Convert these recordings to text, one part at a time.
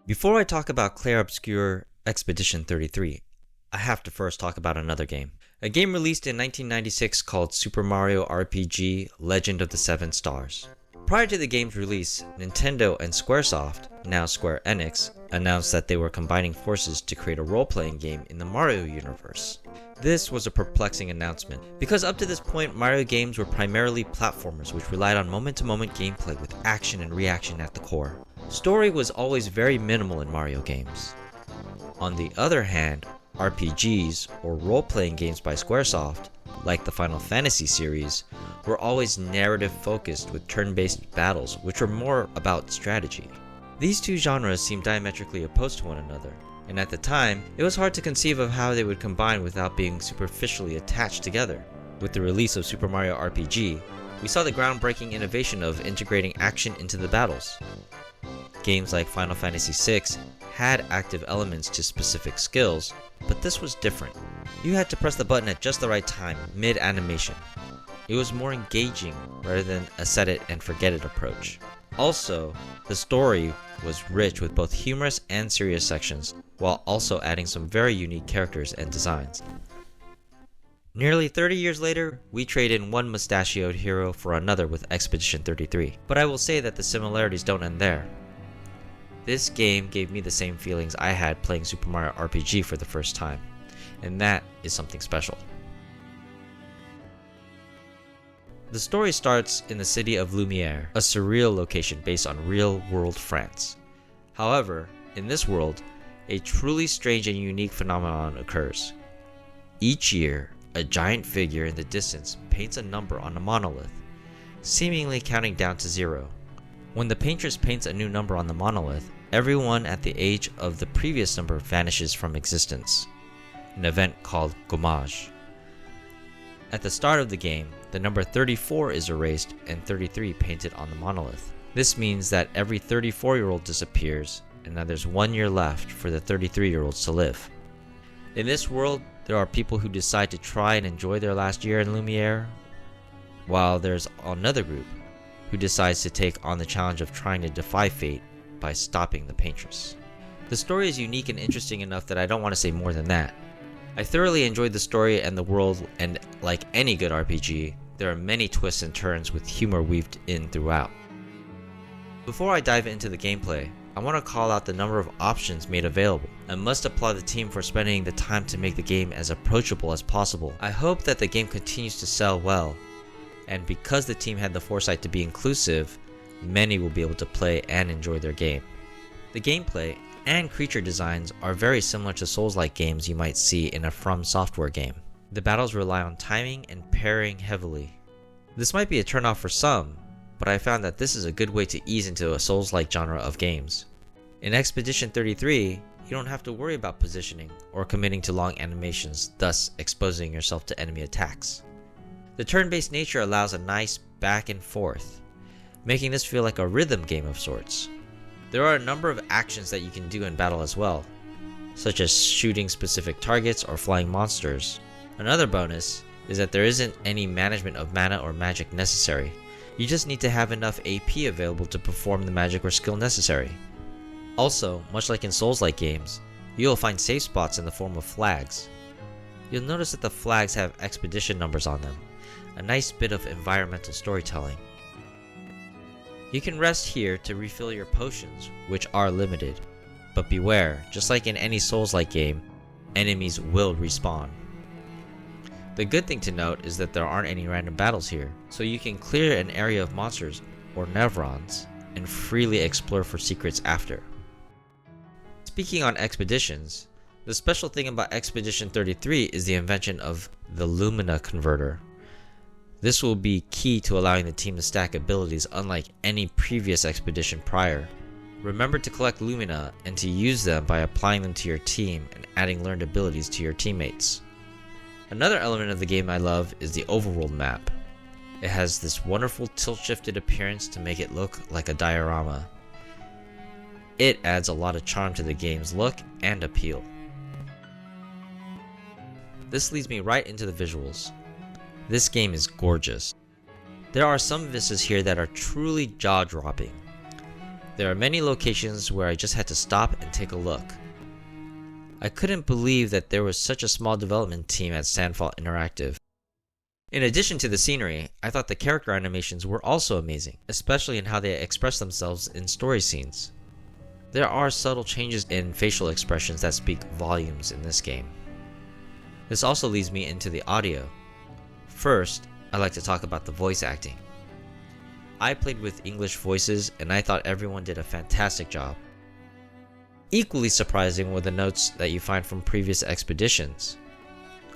Before I talk about Clair Obscur Expedition 33, I have to first talk about another game. A game released in 1996 called Super Mario RPG Legend of the Seven Stars. Prior to the game's release, Nintendo and Squaresoft, now Square Enix, announced that they were combining forces to create a role-playing game in the Mario universe. This was a perplexing announcement, because up to this point Mario games were primarily platformers which relied on moment-to-moment gameplay with action and reaction at the core. Story was always very minimal in Mario games. On the other hand, RPGs, or role-playing games by Squaresoft, like the Final Fantasy series, were always narrative-focused with turn-based battles which were more about strategy. These two genres seemed diametrically opposed to one another, and at the time, it was hard to conceive of how they would combine without being superficially attached together. With the release of Super Mario RPG, we saw the groundbreaking innovation of integrating action into the battles. Games like Final Fantasy VI had active elements to specific skills, but this was different. You had to press the button at just the right time, mid-animation. It was more engaging rather than a set it and forget it approach. Also, the story was rich with both humorous and serious sections, while also adding some very unique characters and designs. Nearly 30 years later, we trade in one mustachioed hero for another with Expedition 33, but I will say that the similarities don't end there. This game gave me the same feelings I had playing Super Mario RPG for the first time, and that is something special. The story starts in the city of Lumiere, a surreal location based on real-world France. However, in this world, a truly strange and unique phenomenon occurs. Each year, a giant figure in the distance paints a number on a monolith, seemingly counting down to 0. When the paintress paints a new number on the monolith, everyone at the age of the previous number vanishes from existence, an event called gommage. At the start of the game, the number 34 is erased and 33 painted on the monolith. This means that every 34-year-old disappears, and that there's 1 year left for the 33-year-olds to live. In this world, there are people who decide to try and enjoy their last year in Lumiere, while there's another group who decides to take on the challenge of trying to defy fate by stopping the paintress. The story is unique and interesting enough that I don't want to say more than that. I thoroughly enjoyed the story and the world, and like any good RPG, there are many twists and turns with humor weaved in throughout. Before I dive into the gameplay, I want to call out the number of options made available. I must applaud the team for spending the time to make the game as approachable as possible. I hope that the game continues to sell well, and because the team had the foresight to be inclusive, many will be able to play and enjoy their game. The gameplay and creature designs are very similar to Souls-like games you might see in a From Software game. The battles rely on timing and parrying heavily. This might be a turnoff for some, but I found that this is a good way to ease into a Souls-like genre of games. In Expedition 33, you don't have to worry about positioning or committing to long animations, thus exposing yourself to enemy attacks. The turn-based nature allows a nice back and forth, making this feel like a rhythm game of sorts. There are a number of actions that you can do in battle as well, such as shooting specific targets or flying monsters. Another bonus is that there isn't any management of mana or magic necessary. You just need to have enough AP available to perform the magic or skill necessary. Also, much like in Souls-like games, you'll find safe spots in the form of flags. You'll notice that the flags have expedition numbers on them, a nice bit of environmental storytelling. You can rest here to refill your potions, which are limited. But beware, just like in any Souls-like game, enemies will respawn. The good thing to note is that there aren't any random battles here, so you can clear an area of monsters, or Nevrons, and freely explore for secrets after. Speaking on expeditions, the special thing about Expedition 33 is the invention of the Lumina Converter. This will be key to allowing the team to stack abilities unlike any previous expedition prior. Remember to collect Lumina and to use them by applying them to your team and adding learned abilities to your teammates. Another element of the game I love is the overworld map. It has this wonderful tilt-shifted appearance to make it look like a diorama. It adds a lot of charm to the game's look and appeal. This leads me right into the visuals. This game is gorgeous. There are some vistas here that are truly jaw-dropping. There are many locations where I just had to stop and take a look. I couldn't believe that there was such a small development team at Sandfall Interactive. In addition to the scenery, I thought the character animations were also amazing, especially in how they express themselves in story scenes. There are subtle changes in facial expressions that speak volumes in this game. This also leads me into the audio. First, I'd like to talk about the voice acting. I played with English voices and I thought everyone did a fantastic job. Equally surprising were the notes that you find from previous expeditions.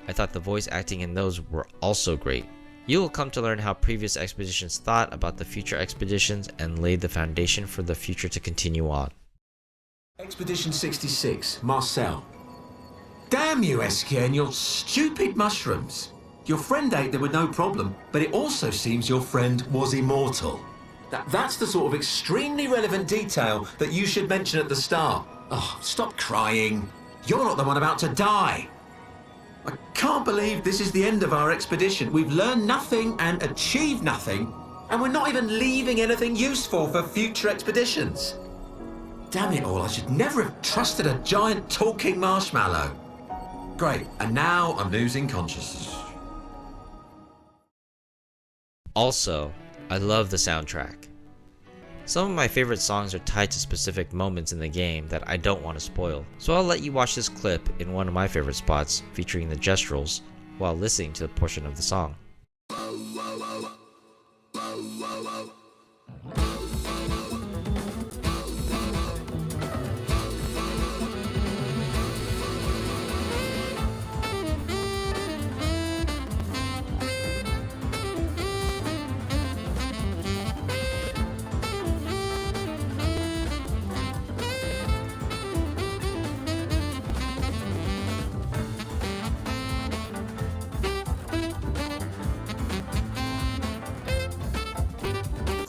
I thought the voice acting in those were also great. You will come to learn how previous expeditions thought about the future expeditions and laid the foundation for the future to continue on. Expedition 66, Marcel. Damn you, Esquire, and your stupid mushrooms. Your friend ate them with no problem, but it also seems your friend was immortal. That's the sort of extremely relevant detail that you should mention at the start. Oh, stop crying. You're not the one about to die. I can't believe this is the end of our expedition. We've learned nothing and achieved nothing, and we're not even leaving anything useful for future expeditions. Damn it all, I should never have trusted a giant talking marshmallow. Great, and now I'm losing consciousness. Also, I love the soundtrack. Some of my favorite songs are tied to specific moments in the game that I don't want to spoil, so I'll let you watch this clip in one of my favorite spots featuring the Gestrels while listening to a portion of the song.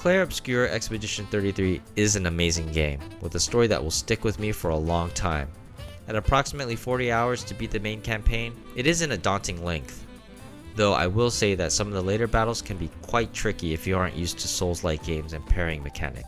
Clair Obscur Expedition 33 is an amazing game, with a story that will stick with me for a long time. At approximately 40 hours to beat the main campaign, it isn't a daunting length. Though I will say that some of the later battles can be quite tricky if you aren't used to Souls-like games and parrying mechanic.